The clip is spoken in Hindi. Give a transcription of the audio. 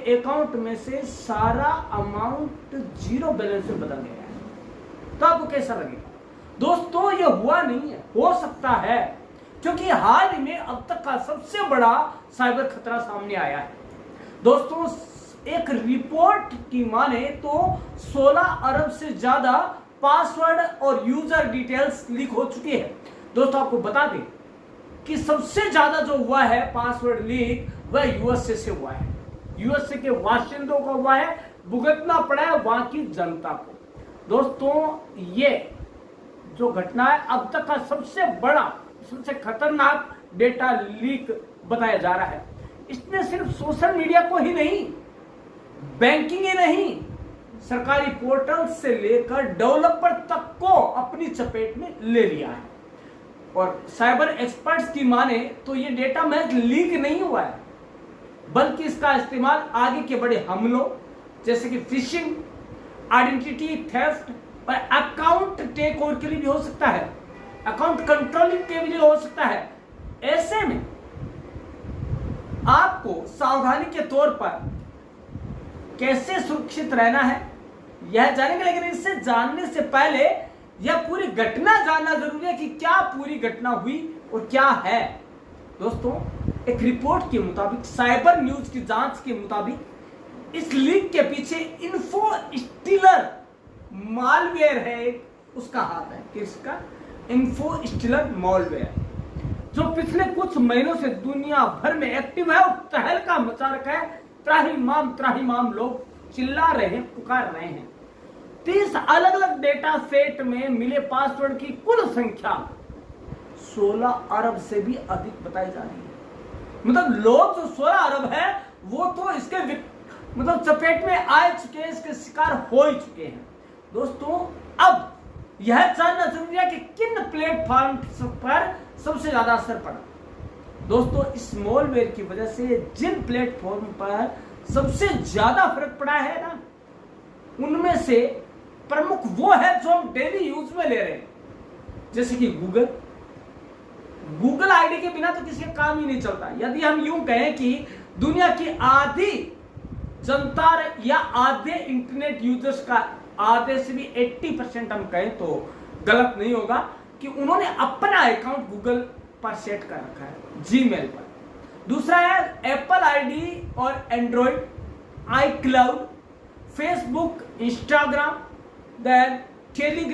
अकाउंट में से सारा अमाउंट जीरो बैलेंस में बदल गया है, तो आपको कैसा लगेगा? दोस्तों ये हुआ नहीं है, हो सकता है, क्योंकि हाल ही में अब तक का सबसे बड़ा साइबर खतरा सामने आया है। दोस्तों एक रिपोर्ट की माने तो 16 अरब से ज्यादा पासवर्ड और यूजर डिटेल्स लीक हो चुकी है। दोस्तों आपको बता दें कि सबसे ज्यादा जो हुआ है पासवर्ड लीक वह यूएसए से हुआ है। यूएसए के वाशिंदों को हुआ है, भुगतना पड़ा है वहां की जनता को। दोस्तों ये जो घटना है अब तक का सबसे बड़ा, सबसे खतरनाक डेटा लीक बताया जा रहा है। इसने सिर्फ सोशल मीडिया को ही नहीं, बैंकिंग ही नहीं, सरकारी पोर्टल से लेकर डेवलपर तक को अपनी चपेट में ले लिया है। और साइबर एक्सपर्ट्स की माने तो ये डेटा महज लीक नहीं हुआ है, बल्कि इसका इस्तेमाल आगे के बड़े हमलों जैसे कि फिशिंग, आइडेंटिटी थेफ्ट और अकाउंट टेक ओवर के लिए भी हो सकता है, अकाउंट कंट्रोलिंग के लिए हो सकता है। ऐसे में आपको सावधानी के तौर पर कैसे सुरक्षित रहना है यह जानेंगे, लेकिन इससे जानने से पहले यह पूरी घटना जानना जरूरी है कि क्या पूरी घटना हुई और क्या है। दोस्तों एक रिपोर्ट के मुताबिक, साइबर न्यूज की जांच के मुताबिक इस लीक के पीछे इन्फो स्टीलर मालवेयर है, उसका हाथ है। किसका? इन्फो स्टीलर मालवेयर, जो पिछले कुछ महीनों से दुनिया भर में एक्टिव है और तहलका मचा रखा है। त्राहिमाम लोग चिल्ला रहे हैं, पुकार रहे हैं। 30 अलग अलग डेटा सेट में मिले पासवर्ड की कुल संख्या 16 अरब से भी अधिक बताई जा रही है। मतलब लोग जो 16 अरब है वो तो इसके मतलब चपेट में आ चुके हैं, इसके शिकार हो ही चुके हैं। दोस्तों अब यह जानना जरूरी है कि किन प्लेटफॉर्म पर सबसे ज्यादा असर पड़ा। दोस्तों इस मॉलवेयर की वजह से जिन प्लेटफॉर्म पर सबसे ज्यादा फर्क पड़ा है ना, उनमें से प्रमुख वो है जो हम डेली यूज में ले रहे हैं, जैसे कि गूगल आईडी के बिना तो किसी का काम ही नहीं चलता। यदि हम यूं कहें कि दुनिया की आधी जनता या आधे इंटरनेट यूजर्स का, आधे से भी 80% हम कहें तो गलत नहीं होगा, कि उन्होंने अपना अकाउंट गूगल पर सेट कर रखा है, जीमेल पर। दूसरा है एप्पल आईडी और Android, iCloud, Facebook, Instagram, then Telegram.